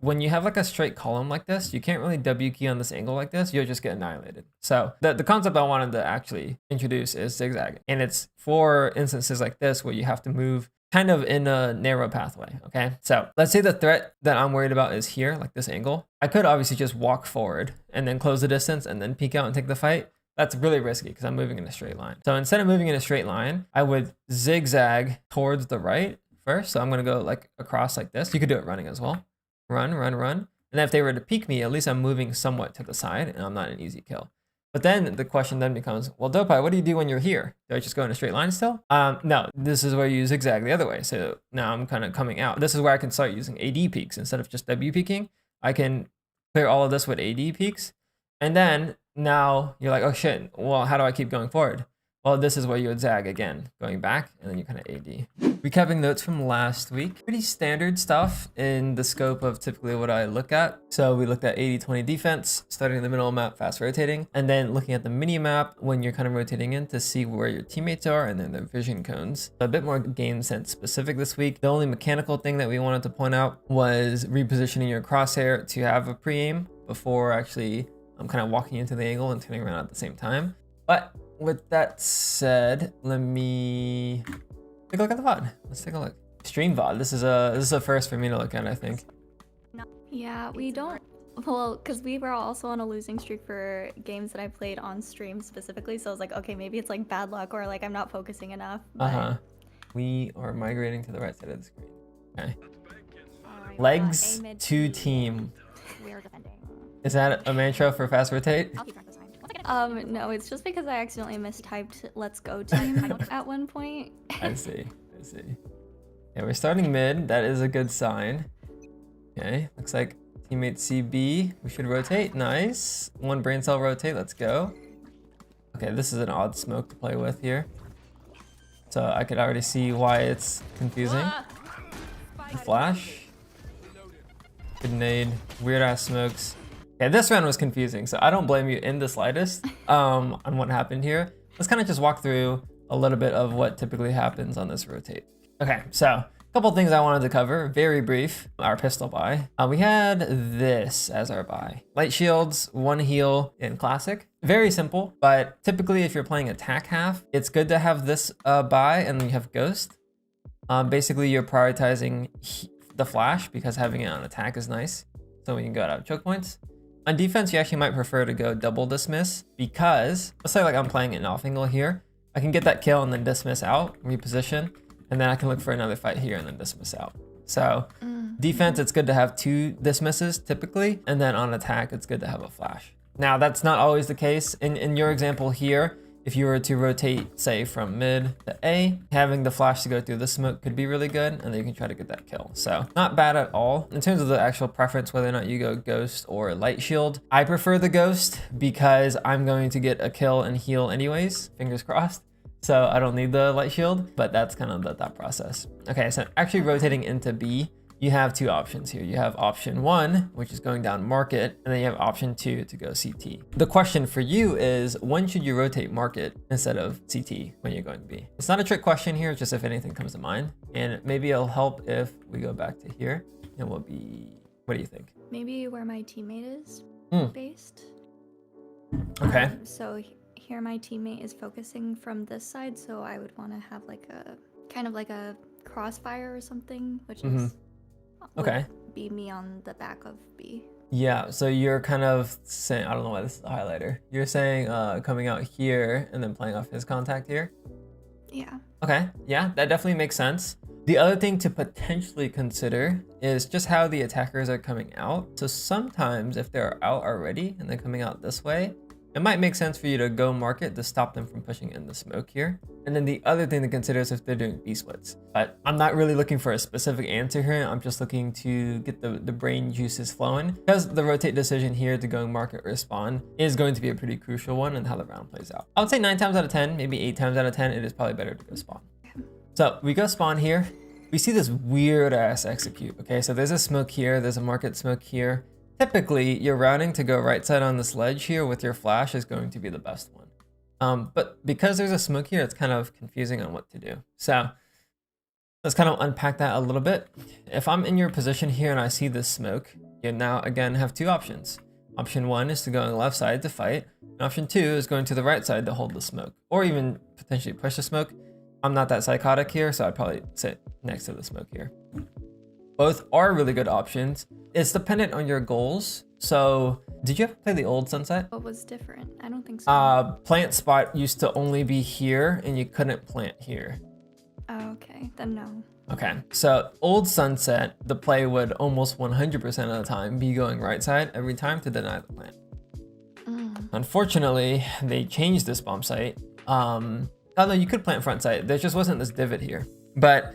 when you have like a straight column like this, you can't really W key on this angle like this. You'll just get annihilated. So the concept I wanted to actually introduce is zigzag. And it's for instances like this where you have to move kind of in a narrow pathway, okay? So let's say the threat that I'm worried about is here, like this angle. I could obviously just walk forward and then close the distance and then peek out and take the fight. That's really risky because I'm moving in a straight line. So instead of moving in a straight line, I would zigzag towards the right first. So I'm gonna go like across like this. You could do it running as well. Run, run, run. And then if they were to peek me, at least I'm moving somewhat to the side and I'm not an easy kill. But then the question then becomes, well, Dopai, what do you do when you're here? Do I just go in a straight line still? No, this is where you zigzag the other way. So now I'm kind of coming out. This is where I can start using AD peaks instead of just W peaking. I can clear all of this with AD peaks. And then now you're like, oh shit, well, how do I keep going forward? Well, this is where you would zag again, going back, and then you kind of AD. Recapping notes from last week. Pretty standard stuff in the scope of typically what I look at. So we looked at 80-20 defense, starting in the middle of the map, fast rotating, and then looking at the mini map when you're kind of rotating in to see where your teammates are, and then their vision cones. So a bit more game sense specific this week. The only mechanical thing that we wanted to point out was repositioning your crosshair to have a pre-aim before actually kind of walking into the angle and turning around at the same time. But with that said, let me take a look at the VOD. Let's take a look. Stream VOD. This is a first for me to look at, I think. Yeah, we don't. Well, because we were also on a losing streak for games that I played on stream specifically. So I was like, okay, maybe it's like bad luck or like I'm not focusing enough. But... We are migrating to the right side of the screen. Okay. Right, legs to team. We're defending. Is that a mantra for fast rotate? No, it's just because I accidentally mistyped "Let's Go Team" at one point. I see. Yeah, we're starting mid. That is a good sign. Okay, looks like teammate CB. We should rotate. Nice. One brain cell rotate. Let's go. Okay, this is an odd smoke to play with here. So I could already see why it's confusing. The flash. Good nade. Weird ass smokes. Okay, this round was confusing, so I don't blame you in the slightest on what happened here. Let's kind of just walk through a little bit of what typically happens on this rotate. Okay, so a couple things I wanted to cover, very brief. Our pistol buy. We had this as our buy. Light shields, one heal in classic. Very simple, but typically if you're playing attack half, it's good to have this buy and then you have ghost. Basically you're prioritizing the flash because having it on attack is nice. So we can go out of choke points. On defense, you actually might prefer to go double dismiss because let's say like I'm playing an off angle here. I can get that kill and then dismiss out, reposition, and then I can look for another fight here and then dismiss out. So defense, it's good to have 2 dismisses typically. And then on attack, it's good to have a flash. Now that's not always the case. In your example here, if you were to rotate, say from mid to A, having the flash to go through the smoke could be really good, and then you can try to get that kill. So not bad at all. In terms of the actual preference, whether or not you go ghost or light shield, I prefer the ghost because I'm going to get a kill and heal anyways, fingers crossed. So I don't need the light shield, but that's kind of the thought process. Okay, so actually rotating into B, you have 2 options here. You have option 1, which is going down market, and then you have option 2 to go CT. The question for you is, when should you rotate market instead of CT when you're going B? It's not a trick question here, it's just if anything comes to mind. And maybe it'll help if we go back to here and we'll be, what do you think? Maybe where my teammate is based. Okay. So here my teammate is focusing from this side, so I would want to have like a, kind of like a crossfire or something, which is... Okay. Be me on the back of B. Yeah, so you're kind of saying, I don't know why this is a highlighter. You're saying coming out here and then playing off his contact here? Yeah. Okay, yeah, that definitely makes sense. The other thing to potentially consider is just how the attackers are coming out. So sometimes if they're out already and they're coming out this way, it might make sense for you to go market to stop them from pushing in the smoke here. And then the other thing to consider is if they're doing B splits. But I'm not really looking for a specific answer here. I'm just looking to get the brain juices flowing because the rotate decision here to go market or spawn is going to be a pretty crucial one in how the round plays out. I would say 9 times out of 10, maybe 8 times out of 10, it is probably better to go spawn. So we go spawn here. We see this weird ass execute. Okay, so there's a smoke here. There's a market smoke here. Typically, your routing to go right side on this ledge here with your flash is going to be the best one. But because there's a smoke here, it's kind of confusing on what to do. So let's kind of unpack that a little bit. If I'm in your position here and I see this smoke, you now again have two options. Option 1 is to go on the left side to fight, and option 2 is going to the right side to hold the smoke, or even potentially push the smoke. I'm not that psychotic here, so I'd probably sit next to the smoke here. Both are really good options. It's dependent on your goals. So, did you ever play the old Sunset? What was different? I don't think so. Plant spot used to only be here, and you couldn't plant here. Oh, okay, then no. Okay, so old Sunset, the play would almost 100% of the time be going right side every time to deny the plant. Unfortunately, they changed this bomb site. Although you could plant front side, there just wasn't this divot here. But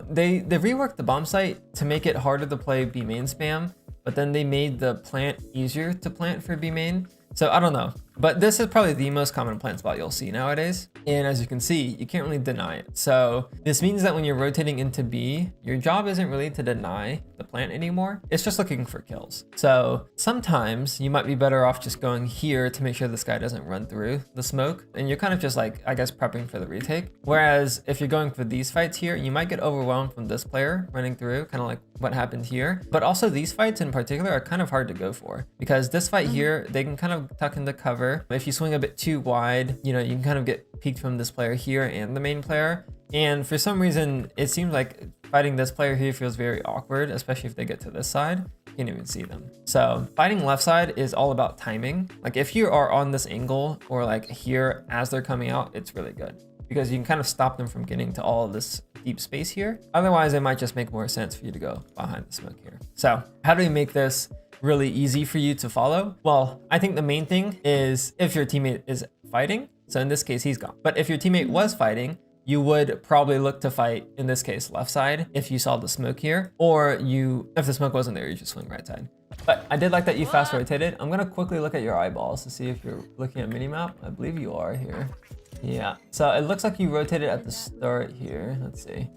they reworked the bomb site to make it harder to play B main spam, but then they made the plant easier to plant for B main. So I don't know, but this is probably the most common plant spot you'll see nowadays. And as you can see, you can't really deny it. So this means that when you're rotating into B, your job isn't really to deny the plant anymore. It's just looking for kills. So sometimes you might be better off just going here to make sure this guy doesn't run through the smoke. And you're kind of just like, I guess, prepping for the retake. Whereas if you're going for these fights here, you might get overwhelmed from this player running through, kind of like what happened here. But also these fights in particular are kind of hard to go for, because this fight here, they can kind of tuck into cover. If you swing a bit too wide, you know, you can kind of get peeked from this player here and the main player. And for some reason, it seems like fighting this player here feels very awkward, especially if they get to this side. You can't even see them. So fighting left side is all about timing. Like if you are on this angle or like here as they're coming out, it's really good, because you can kind of stop them from getting to all of this deep space here. Otherwise, it might just make more sense for you to go behind the smoke here. So how do we make this really easy for you to follow? Well, I think the main thing is if your teammate is fighting, so in this case, he's gone. But if your teammate was fighting, you would probably look to fight, in this case, left side if you saw the smoke here, or if the smoke wasn't there, you just swing right side. But I did like that you fast rotated. I'm gonna quickly look at your eyeballs to see if you're looking at minimap. I believe you are here. Yeah, so it looks like you rotated at the start here. Let's see.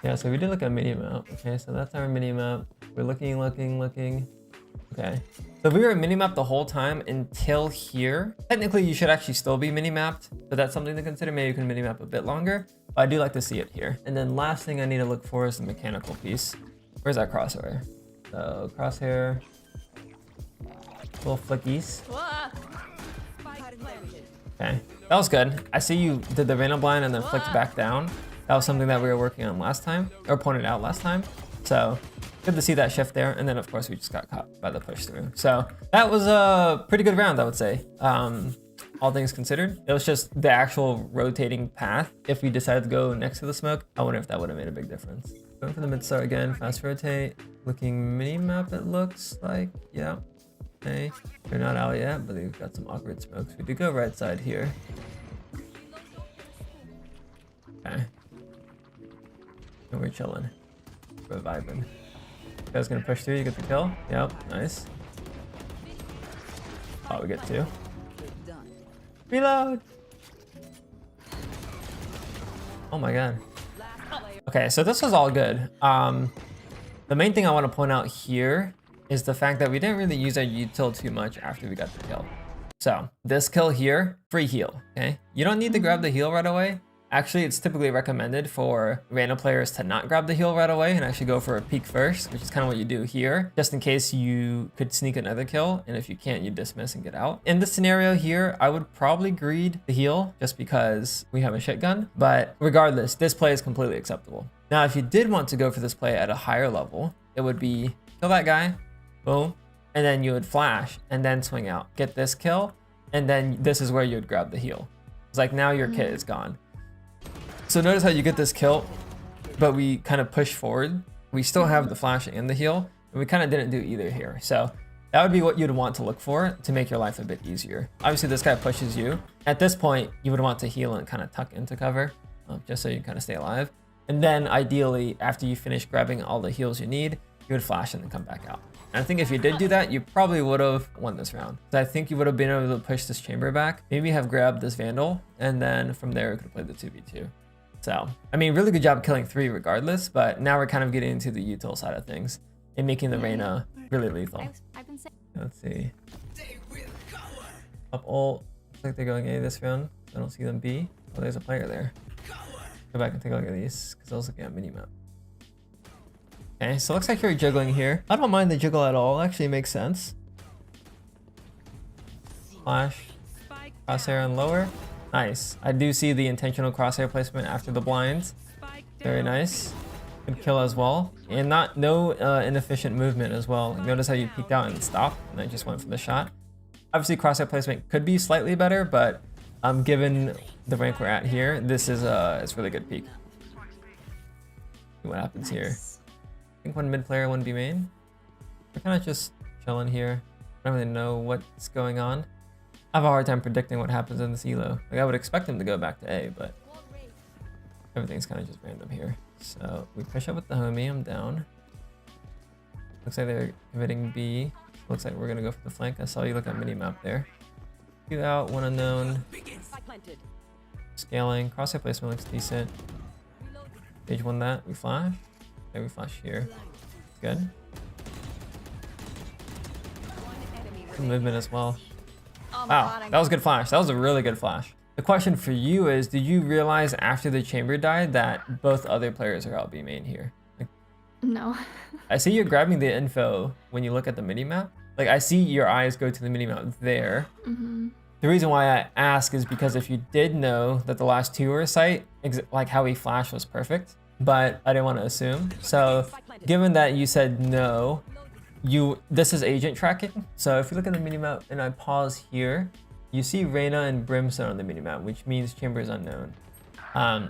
Yeah, so we did look at minimap. Okay, so that's our minimap. We're looking. Okay. So we were minimap the whole time until here. Technically, you should actually still be minimapped, but that's something to consider. Maybe you can minimap a bit longer, but I do like to see it here. And then last thing I need to look for is the mechanical piece. Where's that crosshair? So crosshair, little flickies. Okay, that was good. I see you did the Vandal blind and then flicked back down. That was something that we were working on last time, or pointed out last time. So good to see that shift there. And then of course we just got caught by the push through. So that was a pretty good round, I would say. All things considered, it was just the actual rotating path. If we decided to go next to the smoke, I wonder if that would have made a big difference. Going for the mid start again, fast rotate. Looking mini map, it looks like. Yeah. Okay. They're not out yet, but they've got some awkward smokes. We do go right side here. Okay. And we're chilling. We're vibing. You guys gonna push through, you get the kill? Yep, nice. Oh, we get two. Reload! Oh my god. Okay, so this was all good. The main thing I want to point out here is the fact that we didn't really use our util too much after we got the kill. So this kill here, free heal, okay? You don't need to grab the heal right away. Actually, it's typically recommended for random players to not grab the heal right away and actually go for a peek first, which is kind of what you do here, just in case you could sneak another kill. And if you can't, you dismiss and get out. In this scenario here, I would probably greed the heal just because we have a shit gun. But regardless, this play is completely acceptable. Now, if you did want to go for this play at a higher level, it would be kill that guy, boom, and then you would flash and then swing out, get this kill, and then this is where you would grab the heal. It's like now your kit is gone. So notice how you get this kill, but we kind of push forward. We still have the flash and the heal, and we kind of didn't do either here. So that would be what you'd want to look for to make your life a bit easier. Obviously, this guy pushes you. At this point, you would want to heal and kind of tuck into cover, just so you can kind of stay alive. And then ideally, after you finish grabbing all the heals you need, you would flash and then come back out. And I think if you did do that, you probably would have won this round. So I think you would have been able to push this chamber back, maybe have grabbed this Vandal, and then from there, we could have played the 2v2. So, I mean, really good job killing 3 regardless, but now we're kind of getting into the util side of things and making the Reyna really lethal. Let's see. Up ult. Looks like they're going A this round. I don't see them B. Oh, there's a player there. Go back and take a look at these, because I was looking at minimap. Okay, so looks like you're jiggling here. I don't mind the jiggle at all. Actually makes sense. Flash. Crosshair on lower. Nice. I do see the intentional crosshair placement after the blinds. Very nice. Good kill as well. And no inefficient movement as well. Notice how you peeked out and stopped, and I just went for the shot. Obviously, crosshair placement could be slightly better, but given the rank we're at here, this is it's really good peek. See what happens here. I think one mid player, one B main. We're kind of just chilling here. I don't really know what's going on. I have a hard time predicting what happens in this elo. Like, I would expect him to go back to A, but everything's kind of just random here. So we push up with the homie. I'm down. Looks like they're committing B. Looks like we're gonna go for the flank. I saw you look at minimap there. 2 out, 1 unknown. Scaling. Crosshair placement looks decent. Stage 1 that. We flash. Okay, we flash here. Good. Good movement as well. Oh my Wow, God, that was a good flash. That was a really good flash. The question for you is, did you realize after the chamber died that both other players are out B main here? Like, No. I see you grabbing the info when you look at the minimap. Like, I see your eyes go to the minimap there. The reason why I ask is because if you did know that the last 2 were site, like how he flashed was perfect, but I didn't want to assume. So given that you said no, this is agent tracking. So if you look at the minimap and I pause here, you see Reyna and Brimstone on the minimap, which means chamber is unknown.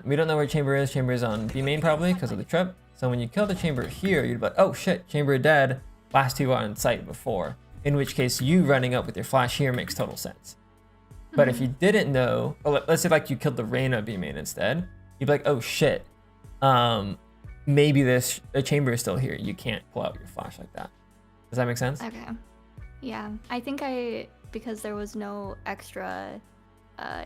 We don't know where chamber is. Chamber is on B main probably because of the trip. So when you kill the chamber here, you'd be like, oh shit, chamber dead. Last 2 were on site before. In which case, you running up with your flash here makes total sense. But if you didn't know, let's say like you killed the Reyna B main instead, you'd be like, oh shit, maybe a chamber is still here. You can't pull out your flash like that. Does that make sense? Okay. Yeah, I think because there was no extra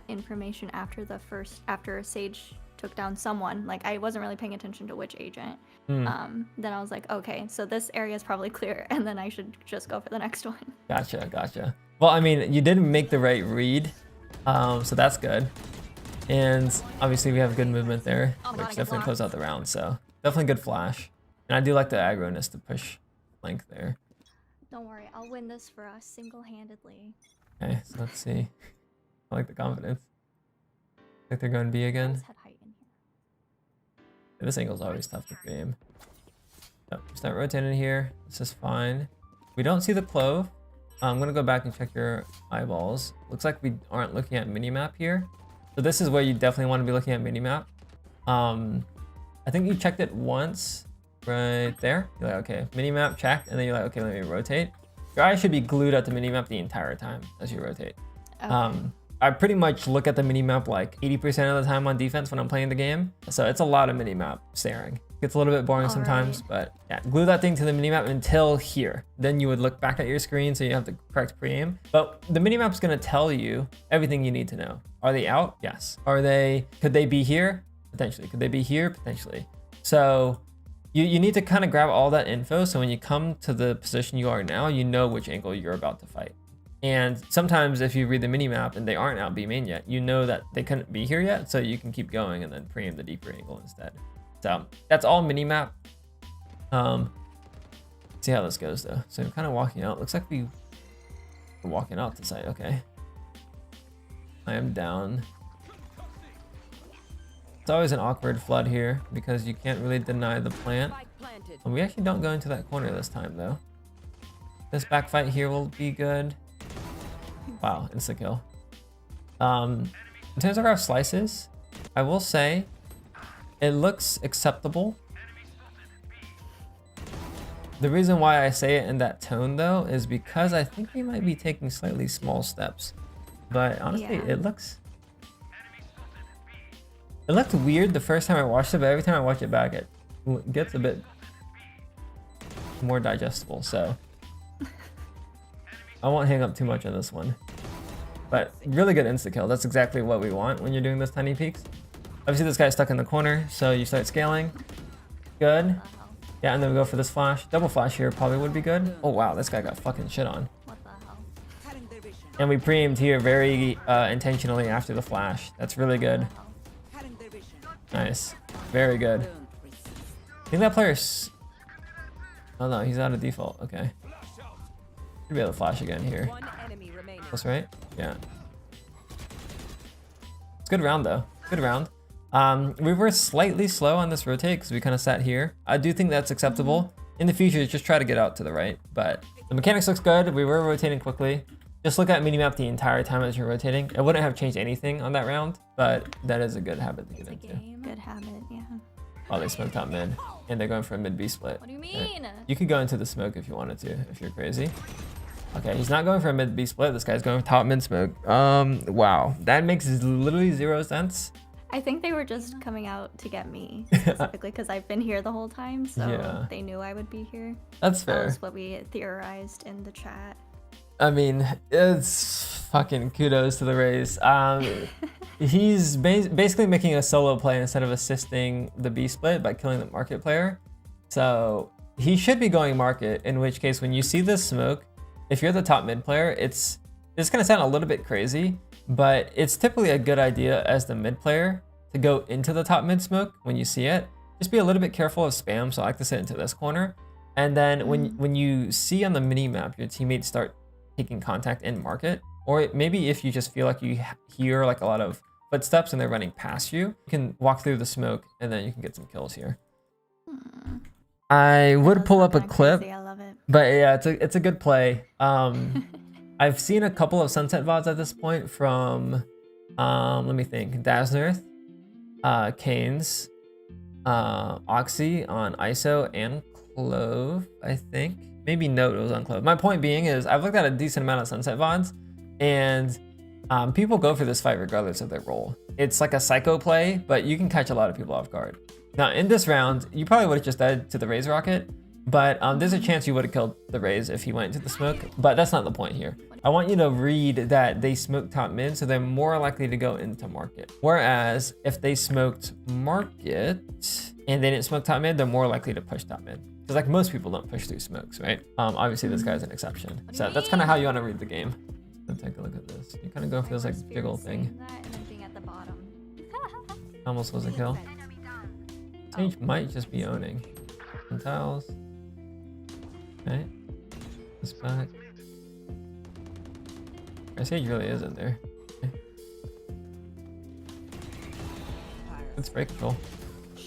information after Sage took down someone, like I wasn't really paying attention to which agent. Then I was like, okay, so this area is probably clear, and then I should just go for the next one. Gotcha. Well, I mean, you did make the right read, so that's good. And obviously we have good movement there, which definitely closed out the round, so definitely good flash. And I do like the aggroness to push flank there. Don't worry, I'll win this for us single-handedly. Okay, so let's see. I like the confidence. I think they're going B again. Let's head height in here. Yeah, this angle's always tough to frame. So start rotating here. This is fine. We don't see the clove. I'm gonna go back and check your eyeballs. Looks like we aren't looking at minimap here. So this is where you definitely want to be looking at minimap. I think you checked it once right there. You're like, okay, minimap checked, and then you're like, okay, let me rotate. Your eye should be glued at the minimap the entire time as you rotate. Okay. I pretty much look at the minimap like 80% of the time on defense when I'm playing the game. So it's a lot of minimap staring. Gets a little bit boring sometimes, but yeah, glue that thing to the minimap until here. Then you would look back at your screen so you have the correct pre-aim. But the minimap's gonna tell you everything you need to know. Are they out? Yes. Could they be here? Potentially. Could they be here? Potentially. So you need to kind of grab all that info so when you come to the position you are now, you know which angle you're about to fight. And sometimes if you read the minimap and they aren't out B main yet, you know that they couldn't be here yet, so you can keep going and then pre-aim the deeper angle instead. So that's all minimap. See how this goes though. So I'm kind of walking out. Looks like we're walking out the site. Okay. I am down. It's always an awkward flood here because you can't really deny the plant. And we actually don't go into that corner this time though. This back fight here will be good. Wow, insta kill. In terms of our slices, I will say it looks acceptable. The reason why I say it in that tone though is because I think we might be taking slightly small steps. But honestly, it looked weird the first time I watched it, but every time I watch it back, it gets a bit more digestible. So I won't hang up too much on this one. But really good insta kill. That's exactly what we want when you're doing those tiny peaks. Obviously this guy's stuck in the corner, so you start scaling. Good. Yeah, and then we go for this flash. Double flash here probably would be good. Oh wow, this guy got fucking shit on. What the hell? And we pre-aimed here very intentionally after the flash. That's really good. Nice. Very good. I think that player's Oh no, he's out of default. Okay. Should be able to flash again here. One enemy remaining. Close, right? Yeah. It's a good round though. Good round. We were slightly slow on this rotate because we kind of sat here. I do think that's acceptable. In the future, just try to get out to the right. But the mechanics looks good. We were rotating quickly. Just look at minimap the entire time as you're rotating. It wouldn't have changed anything on that round, but that is a good habit to get into. Good habit, yeah. Oh, they smoked out mid, and they're going for a mid B split. What do you mean? Right. You could go into the smoke if you wanted to, if you're crazy. Okay, he's not going for a mid B split. This guy's going for top mid smoke. Wow, that makes literally 0 sense. I think they were just coming out to get me specifically because I've been here the whole time, so Yeah. they knew I would be here. That's That fair. was what we theorized in the chat. I mean, it's fucking kudos to the Rays. He's basically making a solo play instead of assisting the B split by killing the market player. So he should be going market, in which case when you see this smoke, if you're the top mid player, it's gonna sound a little bit crazy, but it's typically a good idea as the mid player to go into the top mid smoke when you see it. Just be a little bit careful of spam, so I like to sit into this corner. And then when you see on the mini map your teammates start taking contact in market, or maybe if you just feel like you hear like a lot of footsteps and they're running past you, you can walk through the smoke and then you can get some kills here. I would pull up a clip, Crazy. I love it. but yeah, it's a good play. I've seen a couple of Sunset VODs at this point from, let me think, Daznarth, Canes, Oxy on ISO and Clove, I think. Maybe Note was on Clove. My point being is I've looked at a decent amount of Sunset VODs, and people go for this fight regardless of their role. It's like a psycho play, but you can catch a lot of people off guard. Now in this round, you probably would have just died to the Raze rocket, but there's a chance you would have killed the Raze if he went into the smoke, but that's not the point here. I want you to read that they smoked top mid, so they're more likely to go into market. Whereas if they smoked market and they didn't smoke top mid, they're more likely to push top mid. Because like most people don't push through smokes, right? Obviously this guy's an exception. So that's kind of how you want to read the game. Let's take a look at this. You kind of go for this like jiggle thing. That and then being at the bottom. Almost was a kill. Sage might just be owning. Some tiles. Okay. This back. Sage really is in there. Okay. Good spray control.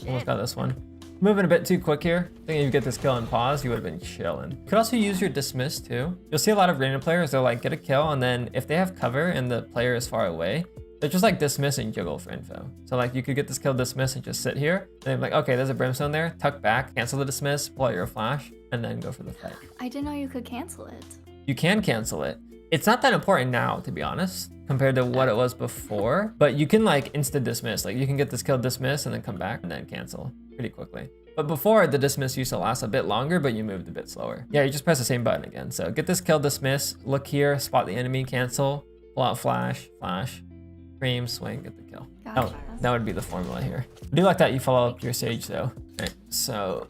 Almost got this one. Moving a bit too quick here. I think if you get this kill and pause, you would have been chilling. You could also use your dismiss too. You'll see a lot of random players, they'll like get a kill, and then if they have cover and the player is far away, they're just like dismiss and jiggle for info. So like you could get this kill, dismiss, and just sit here. And then like, okay, there's a brimstone there, tuck back, cancel the dismiss, pull out your flash, and then go for the fight. I didn't know you could cancel it. You can cancel it. It's not that important now, to be honest, compared to what it was before, but you can like insta dismiss. Like you can get this kill, dismiss, and then come back and then cancel pretty quickly. But before, the dismiss used to last a bit longer, but you moved a bit slower. Yeah, you just press the same button again. So get this kill, dismiss, look here, spot the enemy, cancel, pull out flash, flash, cream, swing, get the kill. Gotcha. That would be the formula here. I do like that you follow up your Sage though. Right, so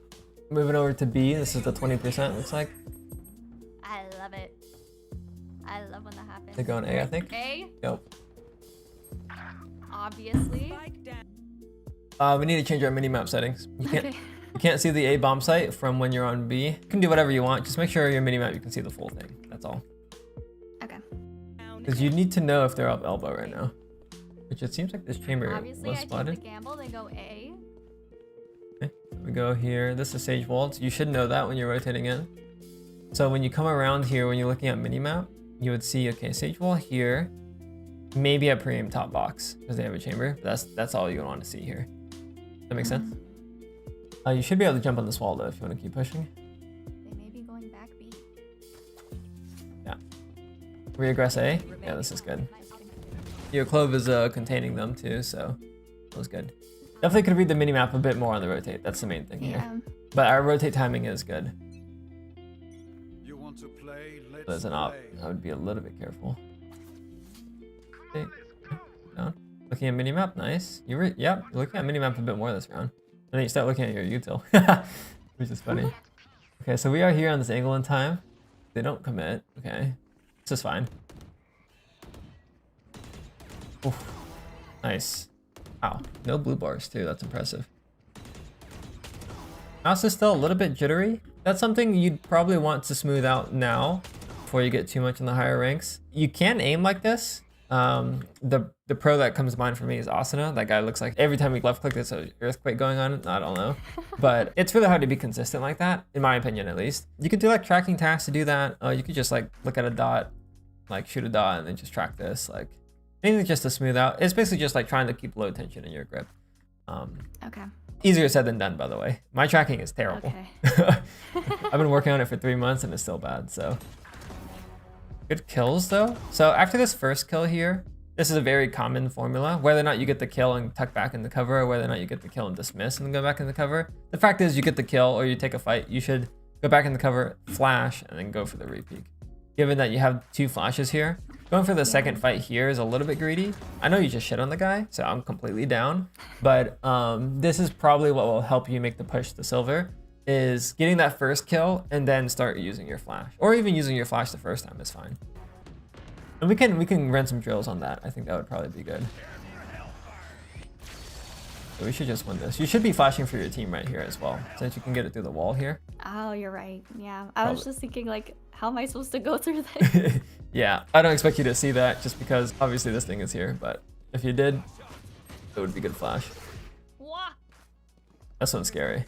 moving over to B, this is the 20% looks like. I love it. I love when that happens. They go in A, I think. A, Yep. obviously. We need to change our mini-map settings. You can't, Okay. you can't see the A bomb site from when you're on B. You can do whatever you want. Just make sure your mini-map you can see the full thing. That's all. Okay. Because you need to know if they're up elbow right now. Which it seems like this chamber Obviously, was I take spotted. the gamble, then go A. Okay, we go here. This is Sage Waltz. You should know that when you're rotating in. So when you come around here, when you're looking at minimap, you would see, okay, Sage Wall here, maybe a premium top box because they have a chamber. But that's all you want to see here. That makes sense? You should be able to jump on this wall though if you want to keep pushing. They may be going back B. Yeah. Reaggress A. Yeah, this is good. Nice. Your Clove is containing them too, so that was good. Definitely could read the minimap a bit more on the rotate. That's the main thing here. Yeah. But our rotate timing is good. You want to play? Let's As an op, play. I would be a little bit careful. Okay. Down. Looking at minimap, nice. Yep, you're looking at minimap a bit more this round. And then you start looking at your util, which is funny. Okay, so we are here on this angle in time. They don't commit. Okay, this is fine. Oof. Nice. Wow, no blue bars too. That's impressive. Mouse is still a little bit jittery. That's something you'd probably want to smooth out now before you get too much in the higher ranks. You can aim like this. The pro that comes to mind for me is Asuna. That guy looks like every time we left click there's an earthquake going on. I don't know. But it's really hard to be consistent like that, in my opinion at least. You could do like tracking tasks to do that. You could just like look at a dot, like shoot a dot and then just track this. Like anything just to smooth out. It's basically just like trying to keep low tension in your grip. Okay. Easier said than done, by the way. My tracking is terrible. Okay. I've been working on it for 3 months and it's still bad, so. Good kills though. So after this first kill here, this is a very common formula. Whether or not you get the kill and tuck back in the cover, or whether or not you get the kill and dismiss and then go back in the cover. The fact is you get the kill or you take a fight, you should go back in the cover, flash, and then go for the repeat. Given that you have 2 flashes here, going for the second fight here is a little bit greedy. I know you just shit on the guy, so I'm completely down. But this is probably what will help you make the push to silver, is getting that first kill and then start using your flash. Or even using your flash the first time is fine. And we can run some drills on that. I think that would probably be good. So we should just win this. You should be flashing for your team right here as well, since you can get it through the wall here. Oh, you're right. Yeah. I was just thinking like, how am I supposed to go through this? Yeah, I don't expect you to see that just because obviously this thing is here, but if you did, it would be good flash. That's one's scary.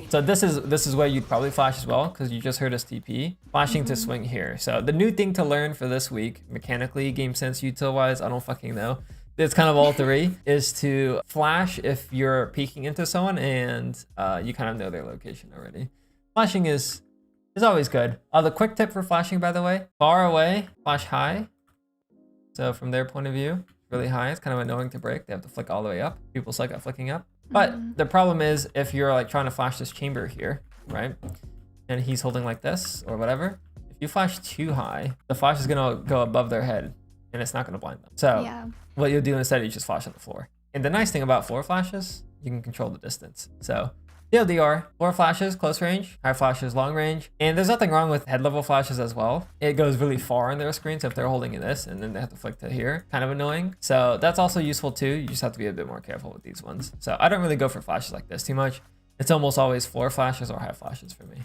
So this is where you'd probably flash as well, because you just heard us TP. Flashing to swing here. So the new thing to learn for this week, mechanically, game sense, util wise, I don't fucking know. It's kind of all 3, is to flash if you're peeking into someone and you kind of know their location already. Flashing is always good. The quick tip for flashing, by the way, far away, flash high. So from their point of view, really high. It's kind of annoying to break. They have to flick all the way up. People suck at flicking up. But the problem is if you're like trying to flash this chamber here, right? And he's holding like this or whatever. If you flash too high, the flash is gonna go above their head and it's not gonna blind them. So what you'll do instead is just flash on the floor. And the nice thing about floor flashes, you can control the distance. So TLDR, floor flashes, close range, high flashes, long range. And there's nothing wrong with head level flashes as well. It goes really far on their screen. So if they're holding this and then they have to flick to here, kind of annoying. So that's also useful too. You just have to be a bit more careful with these ones. So I don't really go for flashes like this too much. It's almost always floor flashes or high flashes for me.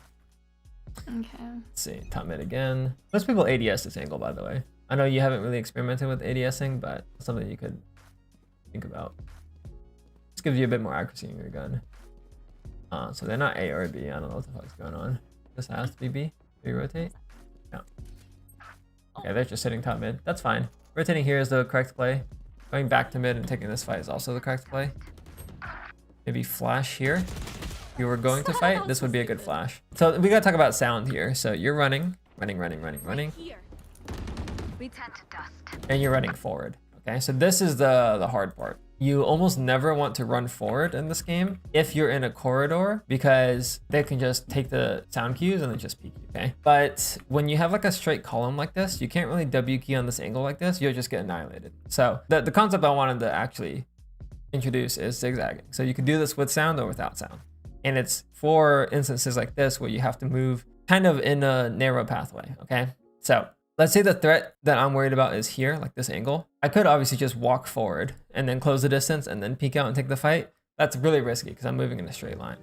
Okay. Let's see, top mid again. Most people ADS this angle, by the way. I know you haven't really experimented with ADSing, but it's something you could think about. Just gives you a bit more accuracy in your gun. So they're not A or B. I don't know what the fuck's going on. This has to be B. Do we rotate? No. Okay, they're just sitting top mid. That's fine. Rotating here is the correct play. Going back to mid and taking this fight is also the correct play. Maybe flash here. If you were going to fight, this would be a good flash. So we gotta talk about sound here. So you're running. And you're running forward. Okay, so this is the hard part. You almost never want to run forward in this game if you're in a corridor, because they can just take the sound cues and then just peek you, okay? But when you have like a straight column like this, you can't really W key on this angle like this, you'll just get annihilated. So the concept I wanted to actually introduce is zigzagging. So you can do this with sound or without sound. And it's for instances like this where you have to move kind of in a narrow pathway, okay? So let's say the threat that I'm worried about is here, like this angle. I could obviously just walk forward and then close the distance and then peek out and take the fight. That's really risky because I'm moving in a straight line.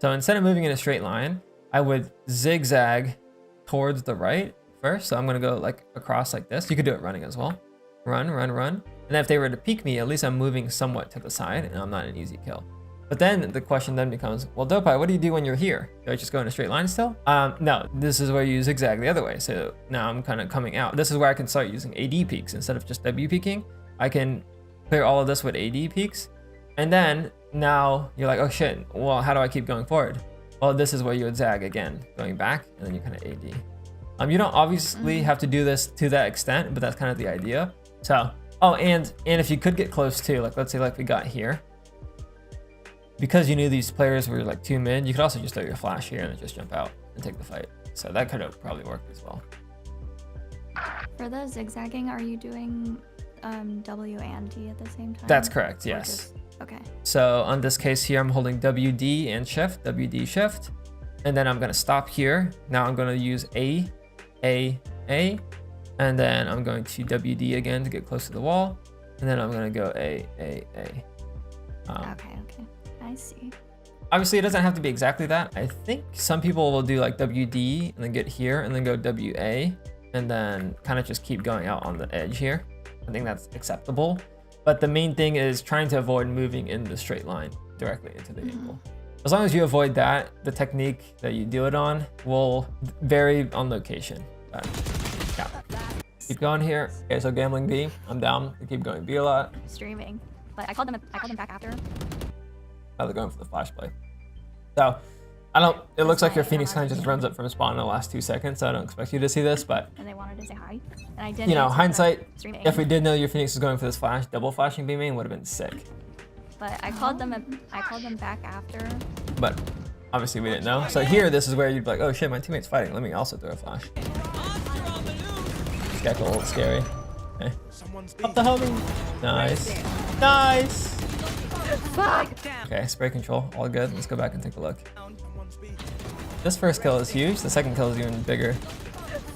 So instead of moving in a straight line, I would zigzag towards the right first. So I'm gonna go like across like this. You could do it running as well. Run. And then if they were to peek me, at least I'm moving somewhat to the side and I'm not an easy kill. But then the question then becomes, well, Dopai, what do you do when you're here? Do I just go in a straight line still? No, this is where you zigzag the other way. So now I'm kind of coming out. This is where I can start using AD peaks instead of just W peaking. I can clear all of this with AD peaks. And then now you're like, oh shit, well, how do I keep going forward? Well, this is where you would zag again, going back, and then you kind of AD. You don't obviously have to do this to that extent, but that's kind of the idea. So, oh, and if you could get close too, like let's say like we got here, because you knew these players were like 2 mid, you could also just throw your flash here and then just jump out and take the fight. So that could have probably worked as well. For the zigzagging, are you doing W and D at the same time? That's correct, yes. Okay. So on this case here, I'm holding WD and shift, WD shift, and then I'm gonna stop here. Now I'm gonna use A, and then I'm going to WD again to get close to the wall, and then I'm gonna go A. Okay. I see. Obviously, it doesn't have to be exactly that. I think some people will do like WD and then get here and then go WA and then kind of just keep going out on the edge here. I think that's acceptable. But the main thing is trying to avoid moving in the straight line directly into the angle. As long as you avoid that, the technique that you do it on will vary on location. But, yeah. Keep going here. Okay, so gambling B, I'm down. We keep going B a lot. Streaming, but I called them back after. Now they're going for the flash play. So, it looks like your Phoenix kind of just runs up from spawn in the last 2 seconds, so I don't expect you to see this, but... And they wanted to say hi, and I didn't. You know, hindsight, streaming. if we did know your Phoenix was going for this flash, double flashing B main would have been sick. But I called them back after. But obviously we didn't know. So here, this is where you'd be like, oh shit, my teammate's fighting. Let me also throw a flash. This guy's a little scary. Okay. Up the homie. Nice. Nice. Fuck. Okay, spray control, all good. Let's go back and take a look. This first kill is huge. The second kill is even bigger.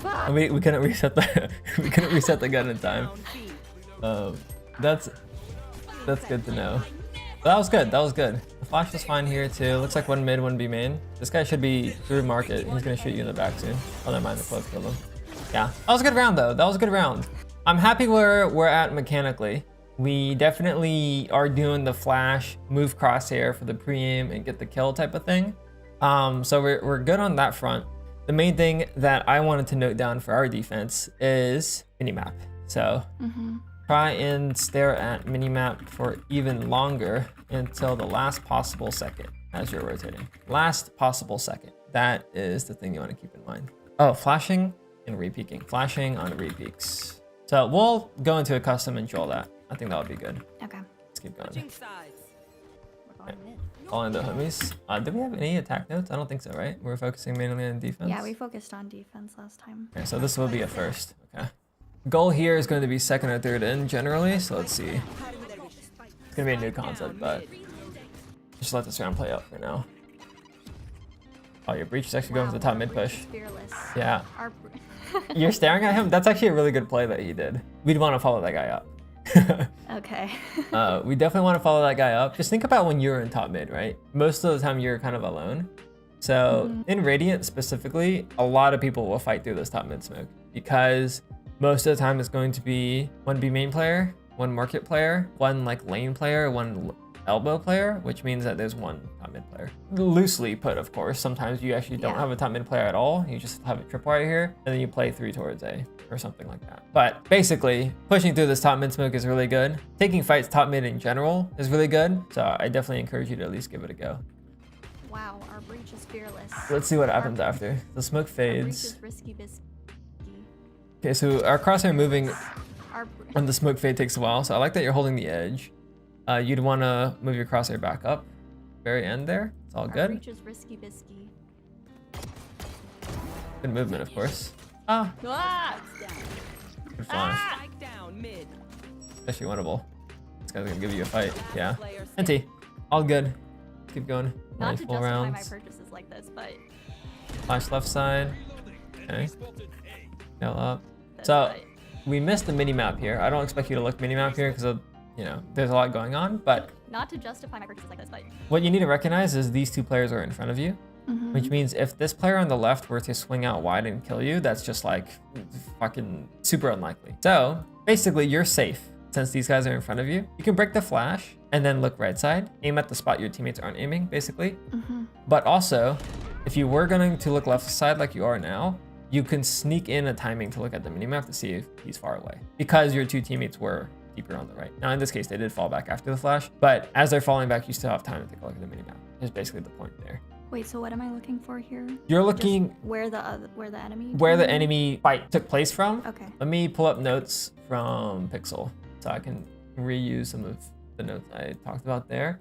And we couldn't reset the we couldn't reset the gun in time. That's good to know. But that was good. That was good. The flash was fine here too. Looks like one mid, one B main. This guy should be through market. He's gonna shoot you in the back soon. Oh, never mind. The close killed him. Yeah, that was a good round though. That was a good round. I'm happy where we're at mechanically. We definitely are doing the flash, move crosshair for the pre-aim and get the kill type of thing. So we're good on that front. The main thing that I wanted to note down for our defense is minimap. So try and stare at minimap for even longer until the last possible second as you're rotating. Last possible second. That is the thing you want to keep in mind. Oh, flashing and re-peeking. Flashing on re-peeks. So we'll go into a custom and drill that. I think that would be good. Okay. Let's keep going. Fall into homies. Did we have any attack notes? I don't think so, right? We're focusing mainly on defense. Yeah, we focused on defense last time. Okay, so this will be a first. Okay. Goal here is going to be second or third in generally, so let's see. It's gonna be a new concept, but just let this round play out for now. Oh, your breach is actually going for the top mid push. Fearless. Yeah. You're staring at him? That's actually a really good play that he did. We'd want to follow that guy up. Okay. We definitely want to follow that guy up. Just think about when you're in top mid, right? Most of the time you're kind of alone. So in Radiant specifically, a lot of people will fight through this top mid smoke because most of the time it's going to be one B main player, one market player, one like lane player, one elbow player, which means that there's one top mid player. Loosely put, of course. Sometimes you actually don't have a top mid player at all. You just have a tripwire here, and then you play 3 towards A or something like that. But basically, pushing through this top mid smoke is really good. Taking fights top mid in general is really good. So I definitely encourage you to at least give it a go. Wow, our breach is fearless. Let's see what happens after. The smoke fades. Our breach is risky. Okay, so our crosshair moving when the smoke fade takes a while. So I like that you're holding the edge. You'd want to move your crosshair back up. Very end there. It's all good. Breach is risky bisky. Good movement, of course. Ah. Good flash. Especially winnable. This guy's gonna give you a fight. Yeah. NT. All good. Keep going. Not to full justify rounds. my purchases like this, but Flash left side. Okay. Nail up. So we missed the mini map here. I don't expect you to look mini map here because you know there's a lot going on. But not to justify my purchases like this, but what you need to recognize is these two players are in front of you. Which means if this player on the left were to swing out wide and kill you, that's just like fucking super unlikely. So basically you're safe since these guys are in front of you. You can break the flash and then look right side, aim at the spot your teammates aren't aiming basically. But also if you were going to look left side like you are now, you can sneak in a timing to look at the minimap to see if he's far away because your two teammates were deeper on the right. Now in this case, they did fall back after the flash, but as they're falling back, you still have time to take a look at the minimap. Is basically the point there. wait, so what am I looking for here? You're looking Just where the enemy fight took place from. Okay. Let me pull up notes from Pixel so I can reuse some of the notes I talked about there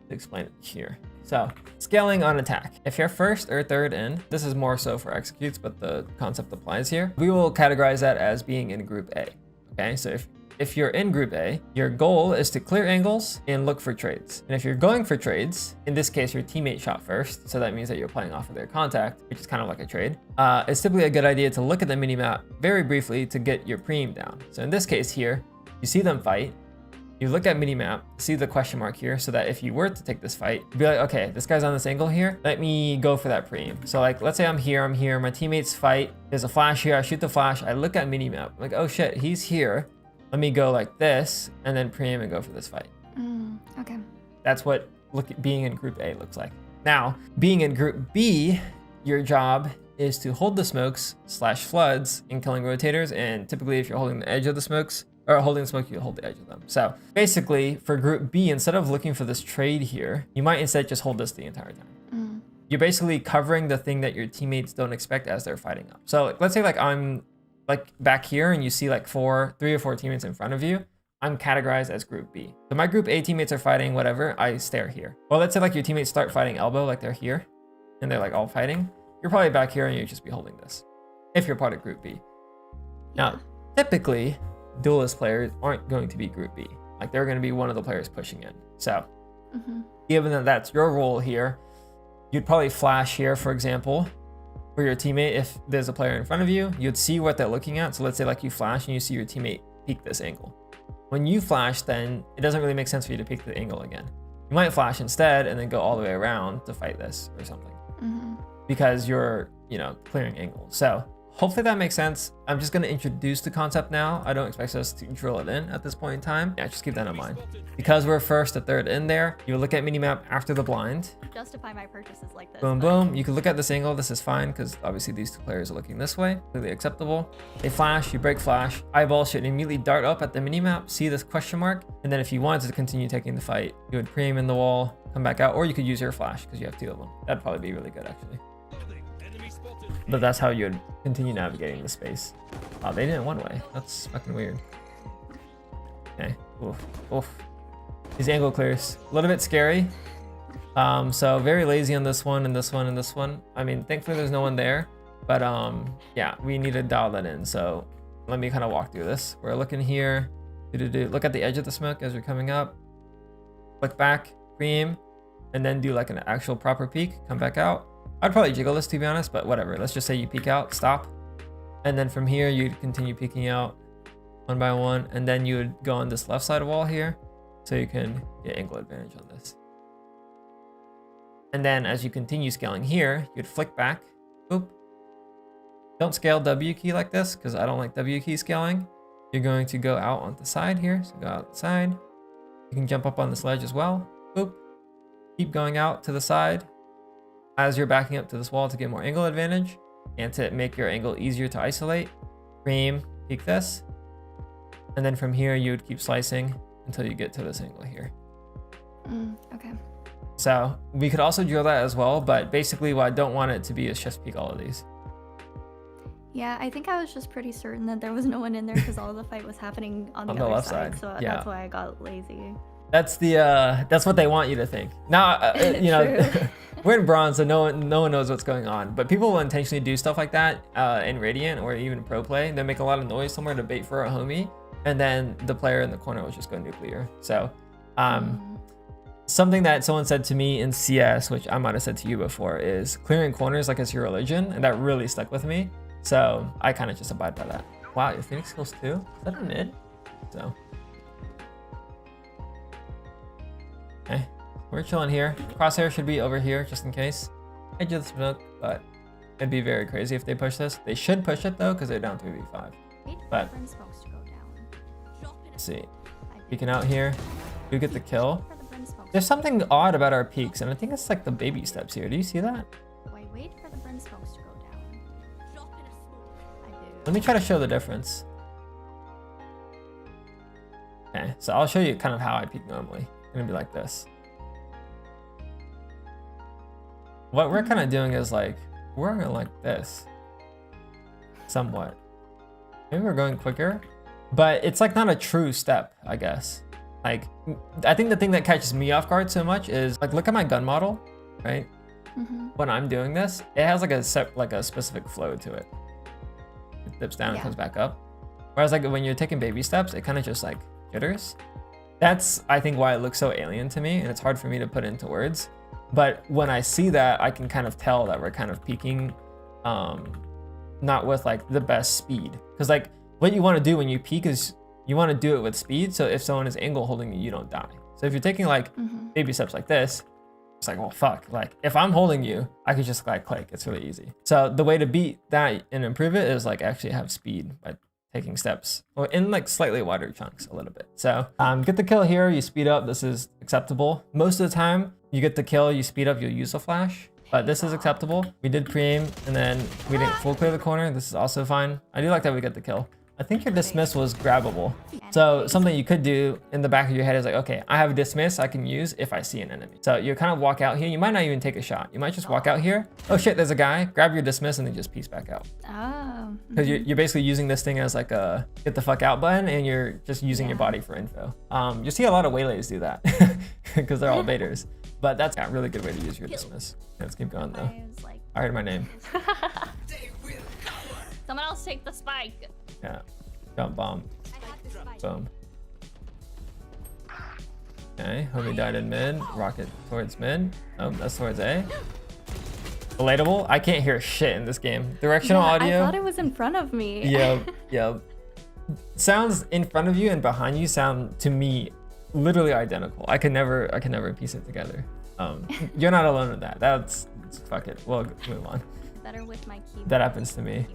to explain it here. So scaling on attack. If you're first or third in, this is more so for executes, but the concept applies here. We will categorize that as being in group A. Okay, so if you're in group A, your goal is to clear angles and look for trades. And if you're going for trades, in this case, your teammate shot first. So that means that you're playing off of their contact, which is kind of like a trade. It's typically a good idea to look at the minimap very briefly to get your preem down. So in this case here, you see them fight. You look at minimap, see the question mark here, so that if you were to take this fight, you'd be like, okay, this guy's on this angle here. Let me go for that preem. So like, let's say I'm here, my teammates fight. There's a flash here, I shoot the flash, I look at minimap. I'm like, oh shit, he's here. Let me go like this, and then preem and go for this fight. Okay. That's what being in group A looks like. Now, being in group B, your job is to hold the smokes / floods in killing rotators, and typically if you're holding the edge of the smokes, or holding the smoke, you hold the edge of them. So basically for group B, instead of looking for this trade here, you might instead just hold this the entire time. You're basically covering the thing that your teammates don't expect as they're fighting up. So like, let's say like I'm like back here and you see like 3 or 4 teammates in front of you. I'm categorized as group B. So my group A teammates are fighting whatever, I stare here. Well, let's say like your teammates start fighting elbow, like they're here and they're like all fighting. You're probably back here and you just be holding this if you're part of group B. Now, typically duelist players aren't going to be group B. Like they're going to be one of the players pushing in. So given that that's your role here, you'd probably flash here, for example, for your teammate. If there's a player in front of you, you'd see what they're looking at. So let's say like you flash and you see your teammate peek this angle. When you flash, then it doesn't really make sense for you to peek the angle again. You might flash instead and then go all the way around to fight this or something because you're, clearing angles. So hopefully that makes sense. I'm just going to introduce the concept now. I don't expect us to drill it in at this point in time. Yeah, just keep that in mind. Because we're first or third in there, you look at minimap after the blind. Justify my purchases like this. Boom, boom. You can look at this angle. This is fine because obviously these 2 players are looking this way. Completely acceptable. They flash, you break flash. Eyeball should immediately dart up at the minimap, see this question mark. And then if you wanted to continue taking the fight, you would preem in the wall, come back out, or you could use your flash because you have 2 of them. That'd probably be really good actually. But that's how you would continue navigating the space. Oh, they did it one way. That's fucking weird. Okay. Oof. These angle clears. A little bit scary. So very lazy on this one and this one and this one. I mean, thankfully there's no one there. But yeah, we need to dial that in. So let me kind of walk through this. We're looking here. Look at the edge of the smoke as you're coming up. Click back, preem, and then do like an actual proper peek. Come back out. I'd probably jiggle this to be honest, but whatever. Let's just say you peek out, stop. And then from here, you'd continue peeking out one by one. And then you would go on this left side wall here so you can get angle advantage on this. And then as you continue scaling here, you'd flick back, boop. Don't scale W key like this because I don't like W key scaling. You're going to go out on the side here. So go out the side. You can jump up on this ledge as well, boop. Keep going out to the side as you're backing up to this wall to get more angle advantage and to make your angle easier to isolate. Preem, peek this. And then from here, you would keep slicing until you get to this angle here. Okay. So we could also drill that as well, but basically what I don't want it to be is just peek all of these. Yeah, I think I was just pretty certain that there was no one in there because all the fight was happening on the other left side. side. So Yeah. that's why I got lazy. That's that's what they want you to think. Now, we're in bronze, so no one knows what's going on. But people will intentionally do stuff like that in Radiant or even pro play. They make a lot of noise somewhere to bait for a homie, and then the player in the corner will just go nuclear. So, something that someone said to me in CS, which I might have said to you before, is clearing corners like it's your religion, and that really stuck with me. So I kind of just abide by that. Wow, your Phoenix kills too? Is that a mid? So. Okay, we're chilling here. Crosshair should be over here just in case. Edge of the smoke, but it'd be very crazy if they push this. They should push it though, because they're down 3v5. But let's see. Peeking out here. We get the kill. There's something odd about our peaks, and I think it's like the baby steps here. Do you see that? Wait for the brim smokes to go down. I do. Let me try to show the difference. Okay, so I'll show you kind of how I peek normally. It's gonna be like this. What we're kind of doing is like, we're going like this. Somewhat. Maybe we're going quicker, but it's like not a true step, I guess. Like, I think the thing that catches me off guard so much is like, look at my gun model, right? When I'm doing this, it has like a specific flow to it. It dips down and comes back up. Whereas like when you're taking baby steps, it kind of just like jitters. That's, I think, why it looks so alien to me, and it's hard for me to put into words. But when I see that, I can kind of tell that we're kind of peaking, not with like the best speed. Because like what you want to do when you peak is you want to do it with speed. So if someone is angle holding you, you don't die. So if you're taking like baby steps like this, it's like, well, fuck. Like if I'm holding you, I could just like click. It's really easy. So the way to beat that and improve it is like actually have speed by taking steps or in like slightly wider chunks a little bit. So get the kill here, you speed up. This is acceptable. Most of the time you get the kill, you speed up, you'll use a flash. But this is acceptable. We did pre-aim and then we didn't full clear the corner. This is also fine. I do like that we get the kill. I think your dismiss was grabbable. So something you could do in the back of your head is like, okay, I have a dismiss I can use if I see an enemy. So you kind of walk out here. You might not even take a shot. You might just walk out here. Oh shit, there's a guy. Grab your dismiss and then just piece back out. Oh. Because you're basically using this thing as like a get the fuck out button and you're just using your body for info. You see a lot of waylays do that because they're all baiters. But that's a really good way to use your dismiss. Let's keep going though. I heard my name. Someone else take the spike. Yeah. Jump bomb. Boom. Okay, homie died in mid. Rocket towards mid. Oh, that's towards A. Relatable. I can't hear shit in this game. Directional audio. I thought it was in front of me. Yep. Sounds in front of you and behind you sound to me literally identical. I can never piece it together. You're not alone in that. That's fuck it. We'll move on. Better with my keyboard. That happens to me.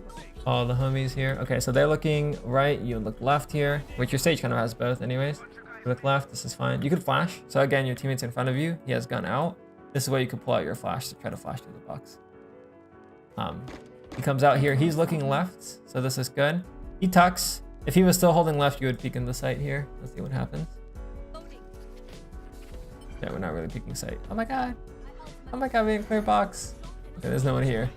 All the homies here. Okay, so they're looking right. You look left here, which your stage kind of has both anyways. You look left. This is fine. You could flash. So again, your teammate's in front of you. He has gun out. This is where you could pull out your flash to try to flash through the box. He comes out here. He's looking left. So this is good. He tucks. If he was still holding left, you would peek in the sight here. Let's see what happens. Yeah, we're not really peeking sight. Oh my god. Oh my god, we have a clear box. Okay, there's no one here.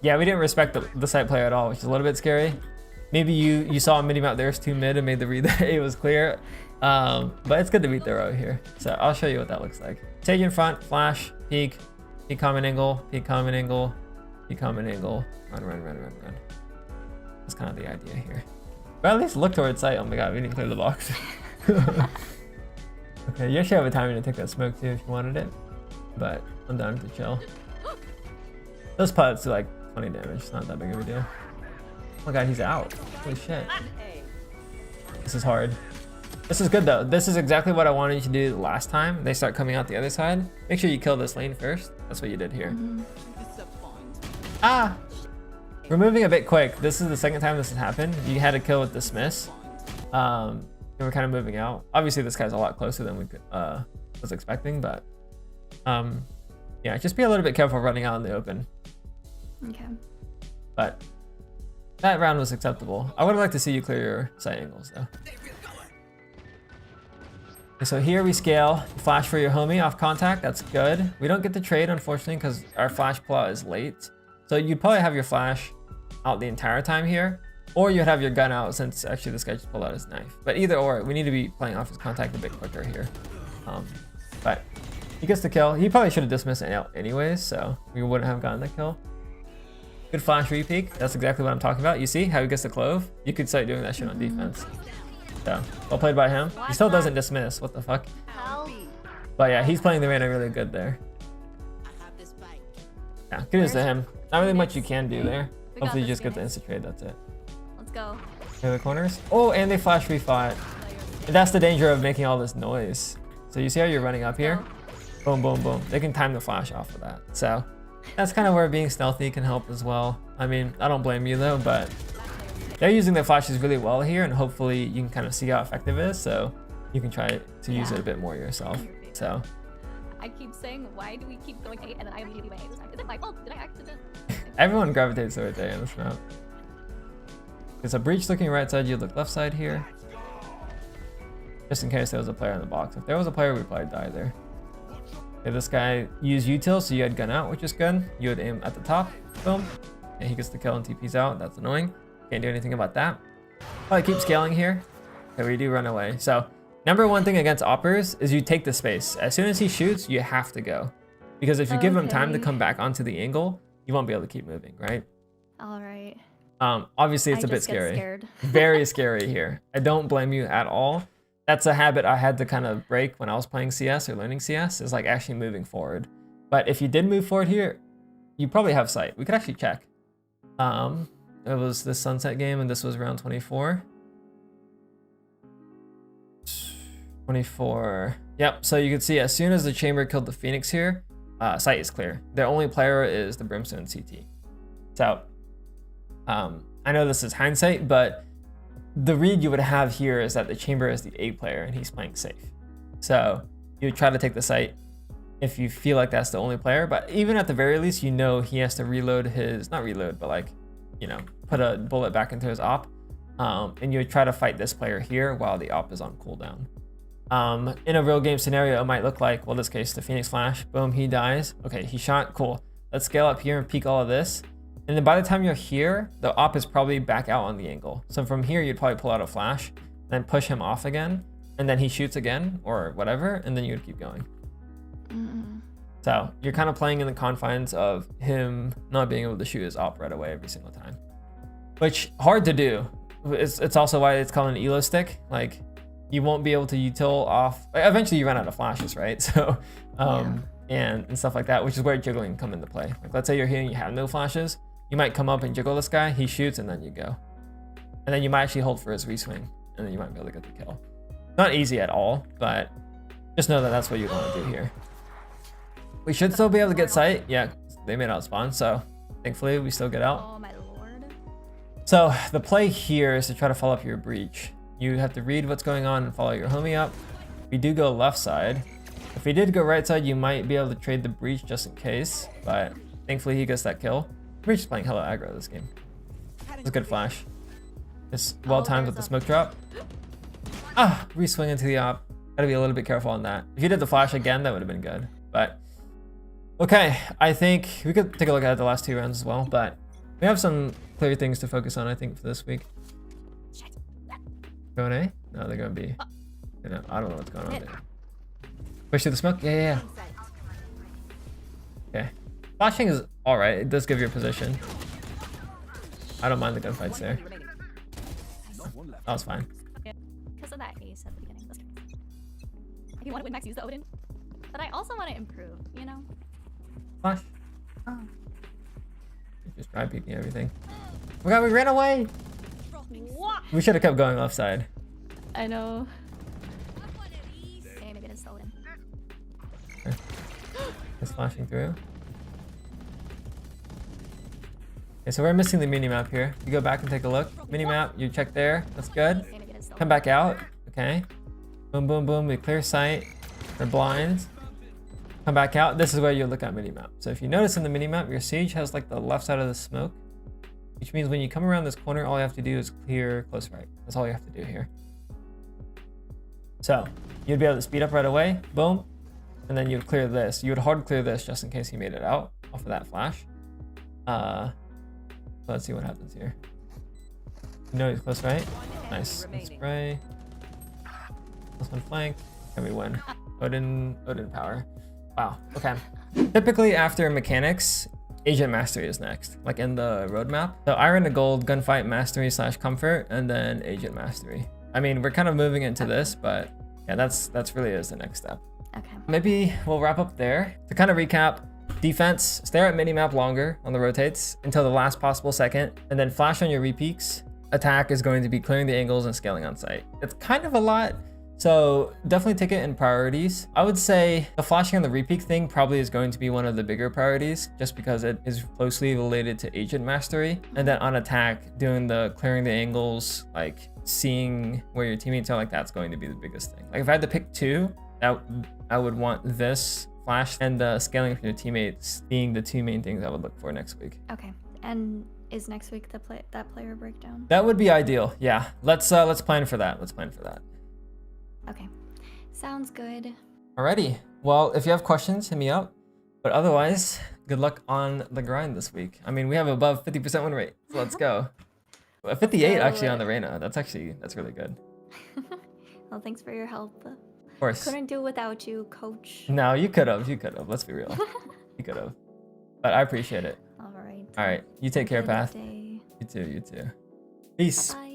Yeah, we didn't respect the site player at all, which is a little bit scary. Maybe you saw a mini map there's 2 mid and made the read that it was clear. But it's good to beat the row here. So I'll show you what that looks like. Take in front, flash, peek common angle, peek common angle, peek common angle. Run. That's kind of the idea here. But at least look towards sight. Oh my god, we didn't clear the box. Okay, you actually have a timing to take that smoke too if you wanted it. But I'm down to chill. Those putts do like 20 damage. It's not that big of a deal. Oh my god, he's out. Holy shit. This is hard. This is good though. This is exactly what I wanted you to do last time. They start coming out the other side. Make sure you kill this lane first. That's what you did here. Ah! We're moving a bit quick. This is the second time this has happened. You had a kill with dismiss. And we're kind of moving out. Obviously this guy's a lot closer than we was expecting, but yeah, just be a little bit careful running out in the open. Okay. But that round was acceptable. I would have liked to see you clear your sight angles though. Okay, so here we scale. Flash for your homie off contact. That's good. We don't get the trade unfortunately because our flash plot is late. So you'd probably have your flash out the entire time here, or you'd have your gun out since actually this guy just pulled out his knife. But either or, we need to be playing off his contact a bit quicker here. But he gets the kill. He probably should have dismissed it out anyways, so we wouldn't have gotten the kill. Good flash re-peek. That's exactly what I'm talking about. You see how he gets the clove? You could start doing that shit on defense. So, well played by him. He still doesn't dismiss. What the fuck? But yeah, he's playing the Reyna really good there. Yeah, kudos to him. Not really much you can do there. Hopefully you just get the insta trade. That's it. Let's go. Clear the corners. Oh, and they flash refought. And that's the danger of making all this noise. So you see how you're running up here? Boom, boom, boom. They can time the flash off of that. So that's kind of where being stealthy can help as well. I mean, I don't blame you though, but they're using their flashes really well here, and hopefully you can kind of see how effective it is, so you can try to use it a bit more yourself. So I keep saying, why do we keep going A and then I immediately went A this time? Is it my fault? Did I accident? everyone gravitates to it there in this map. There's a breach looking right side, you look left side here. Just in case there was a player in the box. If there was a player, we'd probably die there. Okay, this guy used util, so you had gun out, which is good. You would aim at the top, boom. And he gets the kill and TP's out. That's annoying. Can't do anything about that. Probably keep scaling here. Okay, we do run away. So number one thing against oppers is you take the space. As soon as he shoots, you have to go. Because if you give him time to come back onto the angle, you won't be able to keep moving, right? All right. Obviously it's a bit scary. Very scary here. I don't blame you at all. That's a habit I had to kind of break when I was playing CS or learning CS, is like actually moving forward. But if you did move forward here, you probably have sight. We could actually check. It was this sunset game and this was round 24. 24. Yep, so you can see as soon as the chamber killed the Phoenix here, site is clear. Their only player is the Brimstone CT. So, I know this is hindsight, but the read you would have here is that the chamber is the A player and he's playing safe. So you would try to take the site if you feel like that's the only player, but even at the very least, you know he has to reload his, not reload, but like, you know, put a bullet back into his op. And you would try to fight this player here while the op is on cooldown. In a real game scenario, it might look like, well, this case, the Phoenix flash, boom, he dies. Okay, he shot, cool. Let's scale up here and peek all of this. And then by the time you're here, the op is probably back out on the angle. So from here, you'd probably pull out a flash, then push him off again, and then he shoots again or whatever, and then you would keep going. So you're kind of playing in the confines of him not being able to shoot his op right away every single time, which hard to do. It's also why it's called an elo stick. Like you won't be able to util off. Eventually you run out of flashes, right? So, and stuff like that, which is where jiggling come into play. Like let's say you're here and you have no flashes, you might come up and jiggle this guy, he shoots, and then you go. And then you might actually hold for his reswing, and then you might be able to get the kill. Not easy at all, but just know that that's what you want to do here. We should still be able to get sight. Yeah, they made out spawn, so thankfully we still get out. Oh my lord. So the play here is to try to follow up your breach. You have to read what's going on and follow your homie up. We do go left side. If we did go right side, you might be able to trade the breach just in case, but thankfully he gets that kill. Breach is playing hella aggro this game. It's a good flash. It's well timed with the smoke drop. Re-swing into the op. Gotta be a little bit careful on that. If you did the flash again, that would have been good, but okay, I think we could take a look at the last 2 rounds as well, but we have some clear things to focus on, I think, for this week. Going A? No, they're going B. You know, I don't know what's going on there. Push through the smoke? Yeah. Okay. Flashing is alright. It does give your position. I don't mind the gunfights there. That was fine. Because of that ace at the beginning. That's crazy. If you want to win max, use the Odin. But I also want to improve, you know? Flash. Just try peeking everything. Oh my god, we ran away! What? We should have kept going left side. I know. Okay, maybe it is the Odin. It's flashing through. Okay, so we're missing the mini-map here. You go back and take a look. Mini-map, you check there. That's good. Okay, maybe it is the Come back out. Okay. Boom, boom, boom. We clear sight. We're blind. Come back out. This is where you look at mini-map. So if you notice in the mini-map, your Sage has like the left side of the smoke, which means when you come around this corner, all you have to do is clear close right. That's all you have to do here. So you'd be able to speed up right away. Boom. And then you'd clear this. You would hard clear this just in case he made it out off of that flash. Let's see what happens here. No, he's close right. Nice. Let's spray. Plus one flank. And we win. Odin power. Wow. Okay. Typically after mechanics, Agent Mastery is next, like in the roadmap. So Iron to Gold, Gunfight Mastery / Comfort, and then Agent Mastery. I mean, we're kind of moving into this, but yeah, that's really is the next step. Okay. Maybe we'll wrap up there. To kind of recap, defense, stare at minimap longer on the rotates until the last possible second, and then flash on your repeaks. Attack is going to be clearing the angles and scaling on site. It's kind of a lot, so definitely take it in priorities. I would say the flashing on the repeak thing probably is going to be one of the bigger priorities just because it is closely related to Agent Mastery. And then on attack, doing the clearing the angles, like seeing where your teammates are, like that's going to be the biggest thing. Like if I had to pick 2, I would want this flash and the scaling for your teammates being the 2 main things I would look for next week. Okay. And is next week that player breakdown? That would be ideal. Yeah. Let's plan for that. Let's plan for that. Okay. Sounds good. Alrighty. Well, if you have questions, hit me up. But otherwise, good luck on the grind this week. I mean, we have above 50% win rate. So let's go. 58 actually on the Reyna. That's really good. Well, thanks for your help. Of course. Couldn't do without you, coach. No, you could have. Let's be real. You could have. But I appreciate it. All right. All right. You take care, Good Path. day. You too. Peace. Bye.